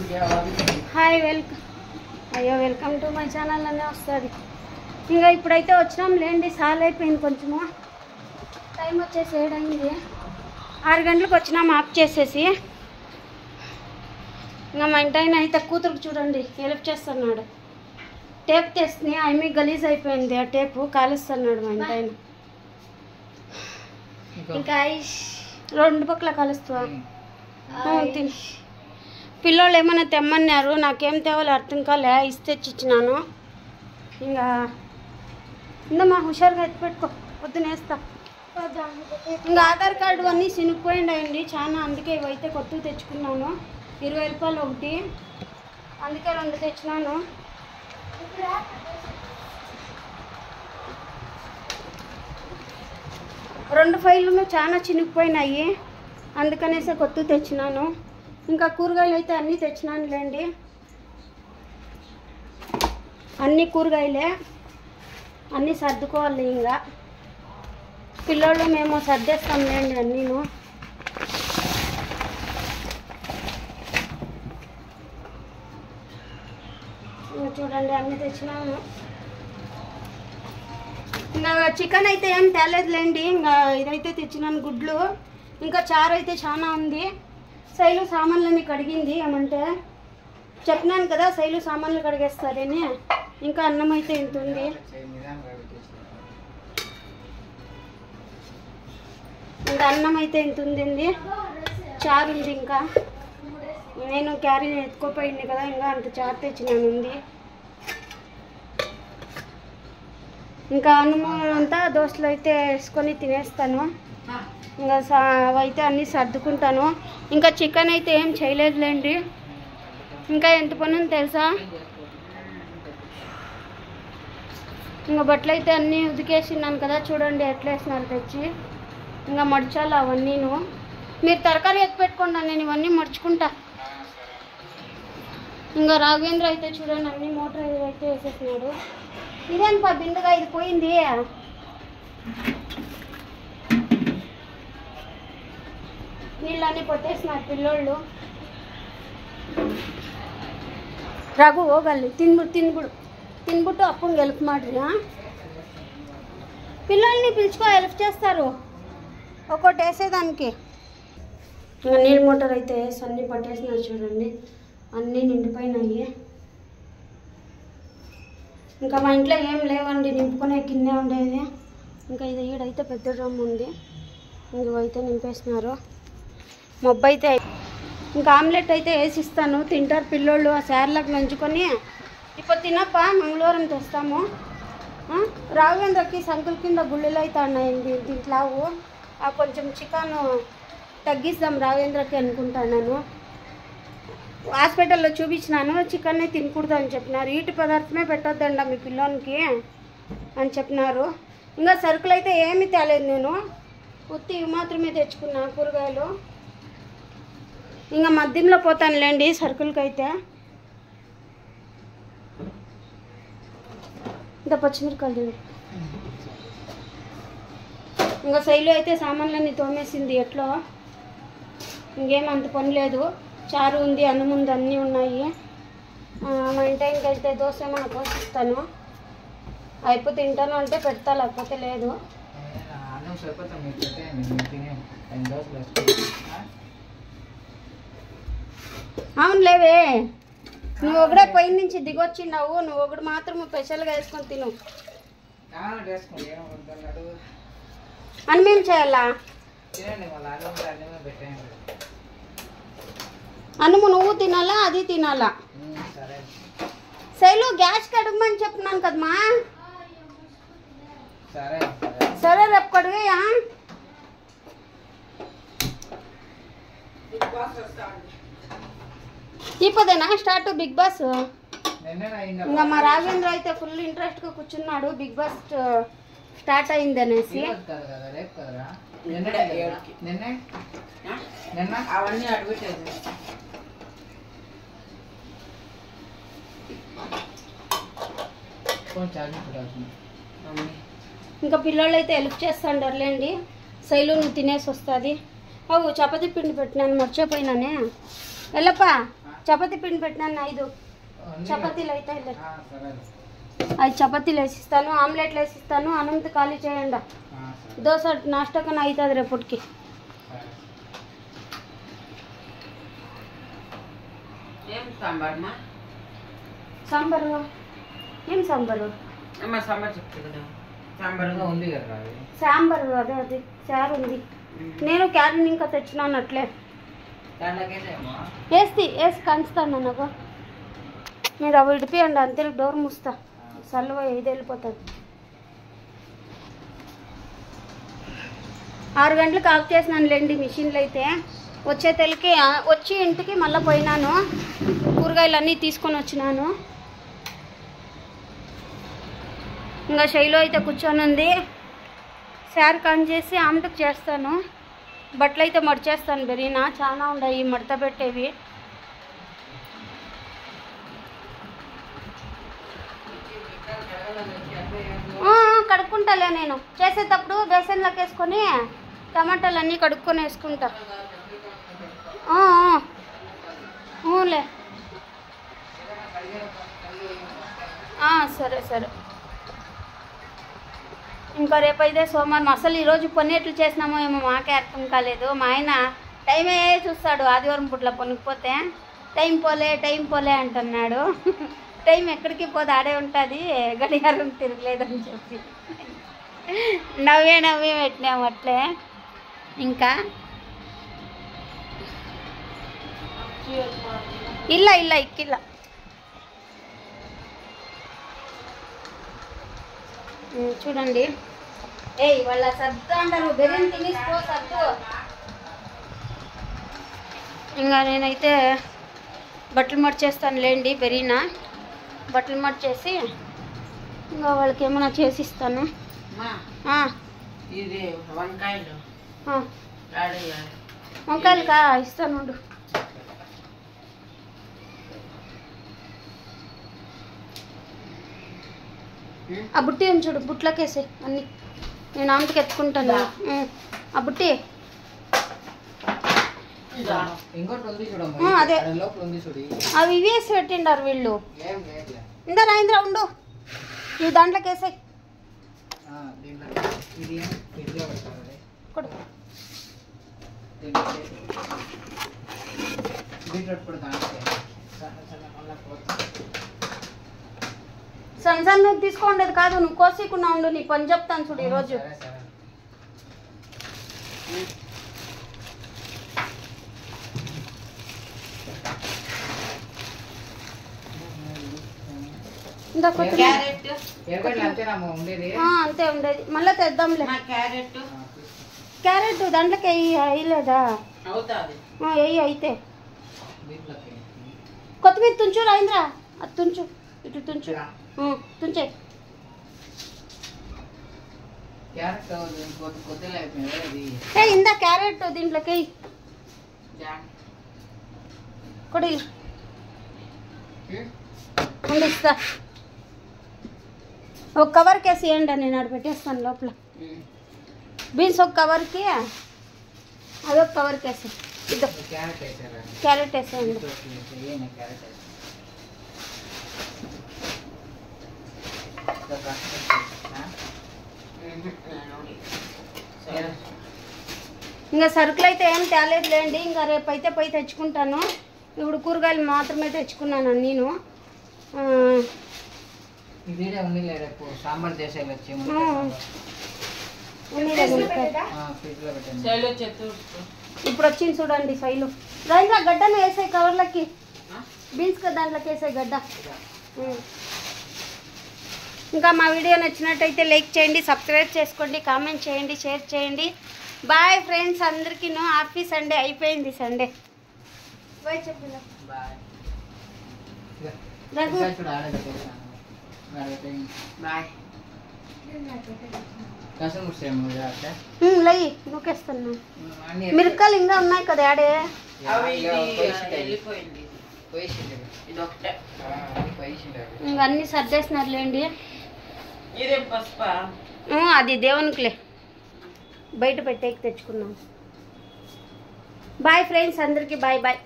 Hi welcome to my channel అనే వస్తుంది. ఇంకా ఇప్పుడైతే వచ్చినాం లేండి, సాల్ అయిపోయింది. కొంచెము టైం వచ్చేసి 7 అయింది. 6 గంటలకు వచ్చినాం ఆఫ్ చేసేసి. ఇంకా మా ఇంటి ఆయన అయితే కూతురుకు చూడండి హెల్ప్ చేస్తున్నాడు. టేప్ తెస్తుంది, ఆమె గలీజ్ అయిపోయింది. ఆ టేపు కాలుస్తున్నాడు మా ఇంటి ఆయన. ఇంకా 2 పక్కల కలుస్తా తిని. పిల్లోళ్ళు ఏమైనా తెమ్మన్నారు, నాకేం తేవాలో అర్థం కాలే, ఇస్తే తెచ్చిచ్చినాను. ఇంకా ఇందమ్మా హుషారుగా ఎత్తి పెట్టుకో, పొద్దునేస్తా. ఇంకా ఆధార్ కార్డు అన్నీ చినిగిపోయిండండి చాలా, అందుకే ఇవైతే కొత్తవి తెచ్చుకున్నాను. 20 రూపాయలు ఒకటి, అందుకే 2 తెచ్చినాను. 2 ఫైళ్ళు చాలా చినిగిపోయినాయి, అందుకనేసే కొత్తవి తెచ్చినాను. ఇంకా కూరగాయలు అయితే అన్నీ తెచ్చినాను లేండి, అన్నీ కూరగాయలే, అన్నీ సర్దుకోవాలి. ఇంకా పిల్లోళ్ళు మేము సర్దేస్తాం లేండి అన్నీను. చూడండి అన్నీ తెచ్చినాము. ఇంకా చికెన్ అయితే ఏం తేలేదులేండి, ఇంకా ఇదైతే తెచ్చినాను గుడ్లు. ఇంకా చారు అయితే చాలా ఉంది. శైలు సామాన్లన్నీ కడిగింది. ఏమంటే చెప్పినాను కదా శైలు సామాన్లు కడిగేస్తారని. ఇంకా అన్నం అయితే ఇంత ఉంది. ఇంకా అన్నం అయితే ఇంత ఉంది, చారు ఉంది. ఇంకా నేను క్యారీ ఎత్తుకోపోయింది కదా, ఇంకా అంత చారు తెచ్చినాను ఉంది. ఇంకా అన్నము అంతా దోశలు అయితే వేసుకొని తినేస్తాను. ఇంకా అవైతే అన్నీ సర్దుకుంటాను. ఇంకా చికెన్ అయితే ఏం చేయలేదులేండి. ఇంకా ఎంత పని ఉంది తెలుసా, ఇంకా బట్టలు అయితే అన్నీ ఉతికేసినాను కదా, చూడండి ఎట్లా వేసినారు తెచ్చి. ఇంకా మడిచాలి అవన్నీను. మీరు తరకారీ ఎత్తి పెట్టుకోండి, నేను ఇవన్నీ మడుచుకుంటా. ఇంకా రాఘవేంద్ర అయితే చూడండి అన్ని మోటార్ అయితే వేసేసినాడు. ఇదేంపా బిందుగా ఇది పోయింది. నీళ్ళన్నీ కొట్టేసినారు పిల్లోళ్ళు. రఘు ಹೋಗಲ್ಲಿ తినబుట్టు అప్పు హెల్ప్ ಮಾಡ್ರಿ. పిల్లల్ని పిలుచుకో, హెల్ప్ చేస్తారు ఒక్కొక్కటి వేసేదానికి. ఇంకా నీళ్ళ మోటార్ అయితే వేసి అన్నీ పట్టేసినారు చూడండి, అన్నీ నిండిపోయినాయి. ఇంకా మా ఇంట్లో ఏం లేవండి, నింపుకునే కిందే ఉండేది. ఇంకా ఇది ఈడైతే పెద్ద డ్రమ్ ఉంది, ఇవైతే నింపేసినారు. మొబ్బు అయితే ఇంకా ఆమ్లెట్ అయితే వేసిస్తాను, తింటారు పిల్లోళ్ళు. ఆ శారీలకు నంచుకొని ఇప్పుడు తినప్ప, మంగళవారం తెస్తాము. రాఘవేంద్రకి సంకుల కింద గుళ్ళలు అయితే ఉన్నాయండి దీంట్లావు. కొంచెం చికెన్ తగ్గిస్తాం రాఘవేంద్రకి అనుకుంటాను. నేను హాస్పిటల్లో చూపించినాను, చికెన్నే తినకూడదు అని చెప్పినారు. వీటి పదార్థమే పెట్టొద్దండి మీ పిల్లోనికి అని చెప్పినారు. ఇంకా సరుకులు అయితే ఏమీ తేలేదు, నేను ఉత్తి ఇవి మాత్రమే తెచ్చుకున్నా కూరగాయలు. ఇంకా మధ్యంలో పోతానులేండి సరుకులకైతే. ఇంకా పచ్చిమిరకాయలు. ఇంకా శైలు అయితే సామాన్లన్నీ తోమేసింది ఎట్లో. ఇంకేమంత పని లేదు, చారు ఉంది, అన్నం ఉంది, అన్నీ ఉన్నాయి. మా ఇంటి ఇంకైతే దోశ ఏమైనా పోసిస్తాను, అయిపోతే తింటాను అంటే పెడతా, లేకపోతే లేదు. అవును లేవే, నువ్వు ఒకడే పై నుంచి దిగొచ్చిన్నావు, నువ్వు ఒకటి మాత్రం స్పెషల్గా వేసుకొని తిను. అన్నం చేయాలా? అన్నము నువ్వు తినాలా, అది తినాలా? శైలు గ్యాస్ కడగమని చెప్తున్నాను కదమ్మా. సరే రేపు కడిగయా. ఇప్పుడేనా స్టార్ట్ బిగ్ బాస్? ఇంకా మా రాఘవేంద్ర అయితే ఫుల్ ఇంట్రెస్ట్గా కూర్చున్నాడు, బిగ్ బాస్ స్టార్ట్ అయింది అనేసి. ఇంకా పిల్లలు అయితే హెల్ప్ చేస్తాండారులేండి. శైలు నువ్వు తినేసి వస్తుంది. చపాతీ పిండి పెట్టినాను, మర్చిపోయినానే. వెళ్ళప్పా చపాతీ పిండి పెట్టినాను 5 చపాతీలు అయితే 5 చపాతీలు వేసిస్తాను, ఆమ్లెట్లు వేసిస్తాను. అనంత ఖాళీ చేయండి. దోశ నాష్టకన్నా అవుతుంది రేపటికి. సాంబారు ఏం సాంబారు? సాంబారు అదే అది చారు ఉంది. నేను క్యారెట్ ఇంకా తెచ్చినాను అట్లే వేసి కంచుతాను. నాకు మీరు అవి విడిపియండి అంతే. డోర్ మూస్తా చల్లవ ఇది వెళ్ళిపోతుంది. 6 గంటలకు ఆఫ్ చేసినాను లేండి మిషన్లు అయితే. వచ్చే తెలకి వచ్చి ఇంటికి మళ్ళీ పోయినాను, కూరగాయలు అన్నీ తీసుకొని వచ్చినాను. ఇంకా శైలు అయితే కూర్చొని ఉంది. శారీ కన్ చేసి ఆమెకు చేస్తాను. బట్టలు అయితే మడిచేస్తాను. బెరీనా చాలా ఉన్నాయి మడత పెట్టేవి. కడుక్కుంటాలే నేను చేసేటప్పుడు బేసన్లోకి వేసుకొని టమాటాలు అన్నీ కడుక్కొని వేసుకుంటా. లే సరే సరే. ఇంకా రేపైతే సోమవారం. అసలు ఈరోజు పని ఎట్లు చేసినామో ఏమో మాకే అర్థం కాలేదు. మా ఆయన టైమే చూస్తాడు. ఆదివారం పుట్ల పనికిపోతే టైం పోలే అంటున్నాడు. టైం ఎక్కడికి పోతే ఆడే ఉంటుంది, గడియారం తిరగలేదని చెప్పి నవ్వే పెట్టినాము అట్లే. ఇంకా ಇಲ್ಲ ಇಕ್ಕಿಲ್ಲ. చూడండి వాళ్ళ సర్దు అంటారు. బెర్రీని తినేసిపో సర్దు. ఇంకా నేనైతే బట్టలు మడిచేస్తాను లేండి. బెరీనా బట్టలు మడిచేసి ఇంకా వాళ్ళకి ఏమైనా చేసిస్తాను. వంకాయలుకా ఇస్తాను. ఆ బుట్టి అని చూడు, బుట్లకేసే అన్ని. నేను ఆమెకి ఎత్తుకుంటాను. ఆ బుట్టి అదే అవి ఇవి వేసి పెట్టిండారు వీళ్ళు. ఇందా రాయింద్రా ఉండు, ఇవి దాంట్లోకి వేసాయి. సన్సన్ నువ్వు తీసుకోండేది కాదు, నువ్వు కోసికుండా ఉండు. నీ పని చెప్తాను చూడు ఈరోజు. అంతే ఉండేది. మళ్ళీ తెద్దాంలే. క్యారెట్ దాంట్లోకి వేయలేదా? వేయి అయితే. కొత్తిమీర తుంచు రాయింద్రా, అది తుంచు, ఇటు తుంచు, తుంచే. ఇందా క్యారెట్ దీంట్లోకి కొడి ఇస్తా. ఒక కవర్కి వేసి వేయండి, నేను ఆడ పెట్టేస్తాను లోపల. బీన్స్ ఒక కవర్కి, అదొక కవర్కి వేసి ఇద్దాం. క్యారెట్ వేసేయండి. ఇంకా సరుకులు అయితే ఏం తేలేదులేండి. ఇంకా రేపైతే పోయి తెచ్చుకుంటాను. ఇప్పుడు కూరగాయలు మాత్రమే తెచ్చుకున్నాను నేను. ఇప్పుడు వచ్చింది చూడండి శైలు. రైంద్రా గడ్డను వేసాయి కవర్లకి, బీన్స్ దాంట్లోకి వేసాయి గడ్డ. ఇంకా మా వీడియో నచ్చినట్టయితే లైక్ చేయండి, సబ్స్క్రైబ్ చేసుకోండి, కామెంట్ చేయండి, షేర్ చేయండి. బాయ్ ఫ్రెండ్స్ అందరికీ. Happy Sunday. అయిపోయింది సండే. బాయ్ చెప్పిన లై నూకేస్తాను. మిరపకాయలు ఇంకా ఉన్నాయి కదా ఆడే. ఇంకా అన్ని సర్దేసినారులేండి. అది దేవునికిలే, బయట పెట్టేకి తెచ్చుకున్నాం. బాయ్ ఫ్రెండ్స్ అందరికీ. Bye bye.